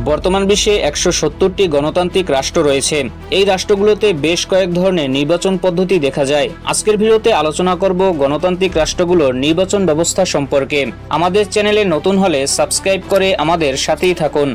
বর্তমান বিশ্বে ১৭০টি গণতান্ত্রিক রাষ্ট্র রয়েছে। এই রাষ্ট্রগুলোতে বেশ কয়েক ধরনের নির্বাচন পদ্ধতি দেখা যায়। আজকের ভিডিওতে আলোচনা করব গণতান্ত্রিক রাষ্ট্রগুলোর নির্বাচন ব্যবস্থা সম্পর্কে। আমাদের চ্যানেলে নতুন হলে সাবস্ক্রাইব করে আমাদের সাথেই থাকুন।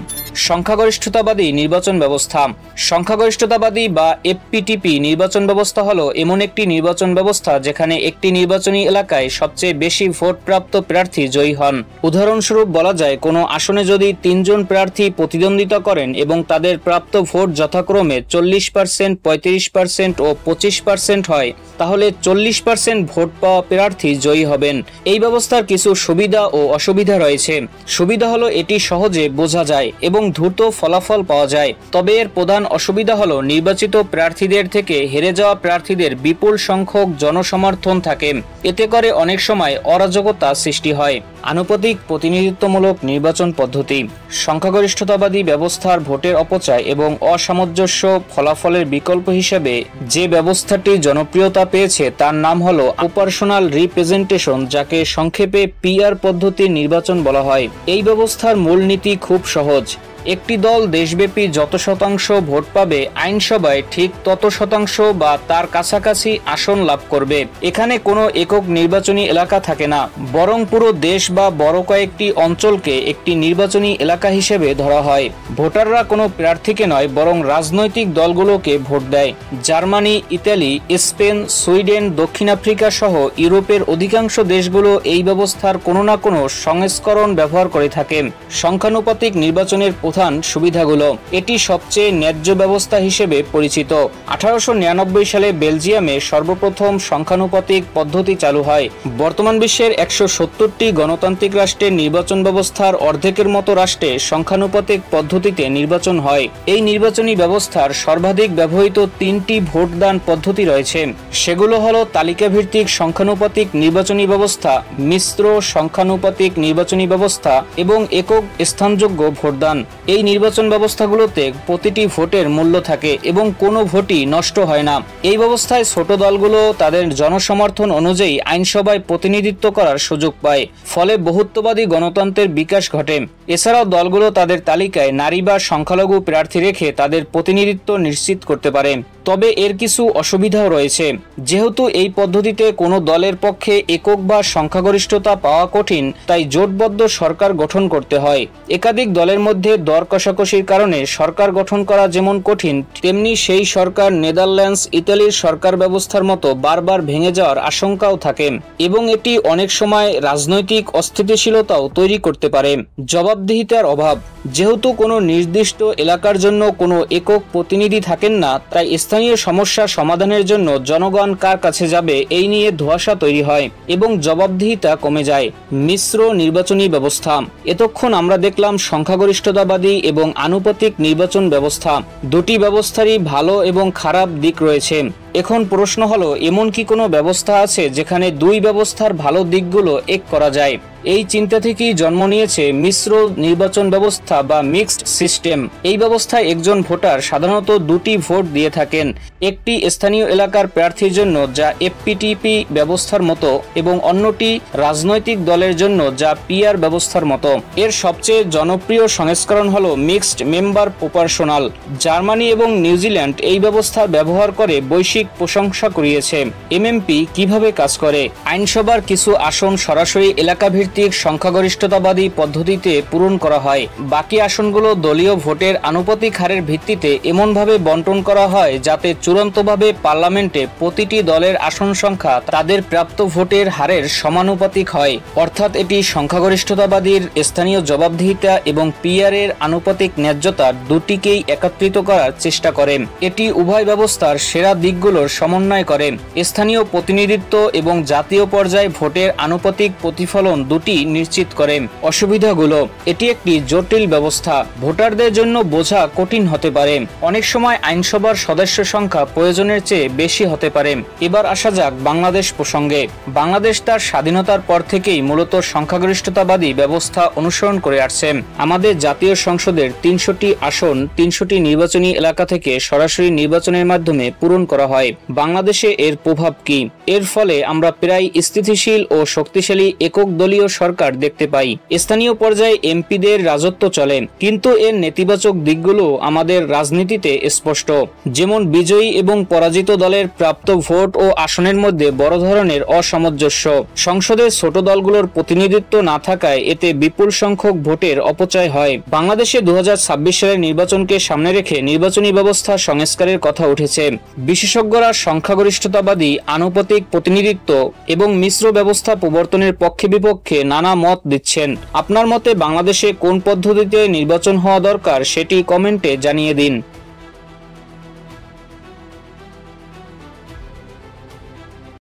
সংখ্যাগরিষ্ঠতাবাদী নির্বাচন ব্যবস্থা। সংখ্যাগরিষ্ঠতাবাদী বা এফপিটিপি নির্বাচন ব্যবস্থা হলো এমন একটি নির্বাচন ব্যবস্থা যেখানে একটি নির্বাচনী এলাকায় সবচেয়ে বেশি ভোটপ্রাপ্ত প্রার্থী জয়ী হন। উদাহরণস্বরূপ বলা যায়, কোনো আসনে যদি ৩ জন প্রার্থী প্রতিদ্বন্দ্বিতা করেন এবং তাদের প্রাপ্ত ভোট যথাক্রমে ৪০%, ৩৫% ও ২৫% হয়, তাহলে ৪০% ভোট পাওয়া প্রার্থী জয়ী হবেন। এই ব্যবস্থার কিছু সুবিধা ও অসুবিধা রয়েছে। সুবিধা হলো এটি সহজে বোঝা যায় এবং দ্রুত ফলাফল পাওয়া যায়। তবে এর প্রধান অসুবিধা হলো নির্বাচিত প্রার্থীদের থেকে হেরে যাওয়া প্রার্থীদের বিপুল সংখ্যক জনসমর্থন থাকে। এতে করে অনেক সময় অরাজকতা সৃষ্টি হয়। আনুপাতিক প্রতিনিধিত্বমূলক নির্বাচন পদ্ধতি। সংখ্যাগরিষ্ঠতাবাদী ব্যবস্থার ভোটের অপচয় এবং অসামঞ্জস্য ফলাফলের বিকল্প হিসেবে যে ব্যবস্থাটি জনপ্রিয়তা পেয়েছে তার নাম হলো প্রপোর্শনাল রিপ্রেজেন্টেশন, যাকে সংক্ষেপে পিআর পদ্ধতির নির্বাচন বলা হয়। এই ব্যবস্থার মূলনীতি খুব সহজ। একটি দল দেশব্যাপী যত শতাংশ ভোট পাবে, আইনসভায় ঠিক তত শতাংশ বা তার কাছাকাছি আসন লাভ করবে। এখানে কোনো একক নির্বাচনী এলাকা থাকে না, বরং পুরো দেশ বা বড় কয়েকটি অঞ্চলকে একটি নির্বাচনী এলাকা হিসেবে ধরা হয়। ভোটাররা কোনো প্রার্থীকে নয়, বরং রাজনৈতিক দলগুলোকে ভোট দেয়। জার্মানি, ইতালি, স্পেন, সুইডেন, দক্ষিণ আফ্রিকা সহ ইউরোপের অধিকাংশ দেশগুলো এই ব্যবস্থার কোনো না কোনো সংস্করণ ব্যবহার করে থাকে। সংখ্যানুপাতিক নির্বাচনের প্রধান সুবিধাগুলো। এটি সবচেয়ে ন্যায্য ব্যবস্থা হিসেবে পরিচিত। 1899 সালে বেলজিয়ামে সর্বপ্রথম সংখ্যানুপাতিক পদ্ধতি চালু হয়। বর্তমান বিশ্বের ১৭০টি গণতান্ত্রিক রাষ্ট্রের নির্বাচন ব্যবস্থার অর্ধেকের মতো রাষ্ট্রে সংখ্যানুপাতিক পদ্ধতিতে নির্বাচন হয়। এই নির্বাচনী ব্যবস্থার সর্বাধিক ব্যবহৃত 3টি ভোটদান পদ্ধতি রয়েছে। সেগুলো হলো তালিকাভিত্তিক সংখ্যানুপাতিক নির্বাচনী ব্যবস্থা, মিশ্র সংখ্যানুপাতিক নির্বাচনী ব্যবস্থা এবং একক স্থানযোগ্য ভোটদান। এই নির্বাচন ব্যবস্থাগুলোতে প্রতিটি ভোটের মূল্য থাকে এবং কোনো ভোটই নষ্ট হয় না। এই ব্যবস্থায় ছোট দলগুলো তাদের জনসমর্থন অনুযায়ী আইনসভায় প্রতিনিধিত্ব করার সুযোগ পায়। ফলে বহুত্ববাদী গণতন্ত্রের বিকাশ ঘটে। এছাড়াও দলগুলো তাদের তালিকায় নারী বা সংখ্যালঘু প্রার্থী রেখে তাদের প্রতিনিধিত্ব নিশ্চিত করতে পারে। তবে এর কিছু অসুবিধাও রয়েছে। যেহেতু এই পদ্ধতিতে কোনো দলের পক্ষে একক বা সংখ্যাগরিষ্ঠতা পাওয়া কঠিন, তাই জোটবদ্ধ সরকার গঠন করতে হয়। একাধিক দলের মধ্যে দর কষাকষির কারণে সরকার গঠন করা যেমন কঠিন, তেমনি সেই সরকার নেদারল্যান্ডস, ইতালির সরকার ব্যবস্থার মতো বারবার ভেঙে যাওয়ার আশঙ্কাও থাকে এবং এটি অনেক সময় রাজনৈতিক অস্থিতিশীলতাও তৈরি করতে পারে। জবাবদিহিতার অভাব। যেহেতু কোনো নির্দিষ্ট এলাকার জন্য কোনো একক প্রতিনিধি থাকেন না, তাই স্থানীয় সমস্যা সমাধানের জন্য জনগণ কার কাছে যাবে এই নিয়ে ধোঁয়াশা তৈরি হয় এবং জবাবদিহিতা কমে যায়। মিশ্র নির্বাচনী ব্যবস্থা। এতক্ষণ আমরা দেখলাম সংখ্যাগরিষ্ঠতাবাদী এবং আনুপাতিক নির্বাচন ব্যবস্থা। দুটি ব্যবস্থারই ভালো এবং খারাপ দিক রয়েছে। এখন প্রশ্ন হলো, এমন কি কোনো ব্যবস্থা আছে যেখানে দুই ব্যবস্থার ভালো দিকগুলো এক করা যায়? এই চিন্তা থেকেই জন্ম নিয়েছে মিশ্র নির্বাচন ব্যবস্থা বা মিক্সড সিস্টেম। এই ব্যবস্থায় একজন ভোটার সাধারণত দুটি ভোট দিয়ে থাকেন, একটি স্থানীয় এলাকার প্রার্থীর জন্য যা এফপিটিপি ব্যবস্থার মতো এবং অন্যটি রাজনৈতিক দলের জন্য যা পিআর ব্যবস্থার মতো। এর সবচেয়ে জনপ্রিয় সংস্করণ হলো মিক্সড মেম্বার প্রপোর্শনাল। জার্মানি এবং নিউজিল্যান্ড এই ব্যবস্থা ব্যবহার করে বৈশ্বিক প্রশংসা কুড়িয়েছে। এমএমপি কিভাবে কাজ করে? আইনসভার কিছু আসন সরাসরি এলাকাভিত্তিক সংখ্যাগরিষ্ঠতাবাদী পদ্ধতিতে পূরণ করা হয়। বাকি আসনগুলো দলীয় ভোটের আনুপাতিক হারের ভিত্তিতে এমনভাবে বন্টন করা হয় যাতে চূড়ান্তভাবে পার্লামেন্টে প্রতিটি দলের আসন সংখ্যা তাদের প্রাপ্ত ভোটের হারের সমানুপাতিক হয়। অর্থাৎ এটি সংখ্যাগরিষ্ঠতাবাদীর স্থানীয় জবাবদিহিতা এবং পিআর এর আনুপাতিক ন্যায্যতা দুটিকেই একত্রিত করার চেষ্টা করে। এটি উভয় ব্যবস্থার সেরা দিকগুলোর সমন্বয় করে। স্থানীয় প্রতিনিধিত্ব এবং জাতীয় পর্যায়ে ভোটের আনুপাতিক প্রতিফলন দুটি নিশ্চিত করে। অসুবিধাগুলো। এটি একটি জটিল ব্যবস্থা। ভোটারদের জন্য বোঝা কঠিন হতে পারে। অনেক সময় আইনসভার সদস্য সংখ্যা প্রয়োজনের চেয়ে বেশি হতে পারে। এবার আসা যাক বাংলাদেশ প্রসঙ্গে। বাংলাদেশ তার স্বাধীনতার পর থেকেই মূলত সংখ্যাগরিষ্ঠতাবাদী ব্যবস্থা অনুসরণ করে আসছে। আমাদের জাতীয় সংসদের ৩০০টি আসন ৩০০টি নির্বাচনী এলাকা থেকে সরাসরি নির্বাচনের মাধ্যমে পূরণ করা হয়। হয়, বাংলাদেশে এর প্রভাব কি? এর ফলে আমরা প্রায় স্থিতিশীল ও শক্তিশালী একক দলীয় সরকার দেখতে পাই। স্থানীয় পর্যায়ে এমপিদের রাজত্ব চলে, কিন্তু এর নেতিবাচক দিকগুলো আমাদের রাজনীতিতে স্পষ্ট। যেমন বিজয়ী এবং পরাজিত দলের প্রাপ্ত ভোট ও আসনের মধ্যে বড় ধরনের অসামঞ্জস্য। সংসদে ছোট দলগুলোর প্রতিনিধিত্ব না থাকায় এতে বিপুল সংখ্যক ভোটের অপচয় হয়। বাংলাদেশে 2026 সালের নির্বাচনকে সামনে রেখে নির্বাচনী ব্যবস্থা সংস্কারের কথা উঠেছে। বিশেষজ্ঞরা সংখ্যাগরিষ্ঠতাবাদী, আনুপাতিক প্রতিনিধিত্ব এবং মিশ্র ব্যবস্থা প্রবর্তনের পক্ষে বিপক্ষে নানা মত দিচ্ছেন। আপনার মতে বাংলাদেশে কোন পদ্ধতিতে নির্বাচন হওয়া দরকার সেটি কমেন্টে জানিয়ে দিন।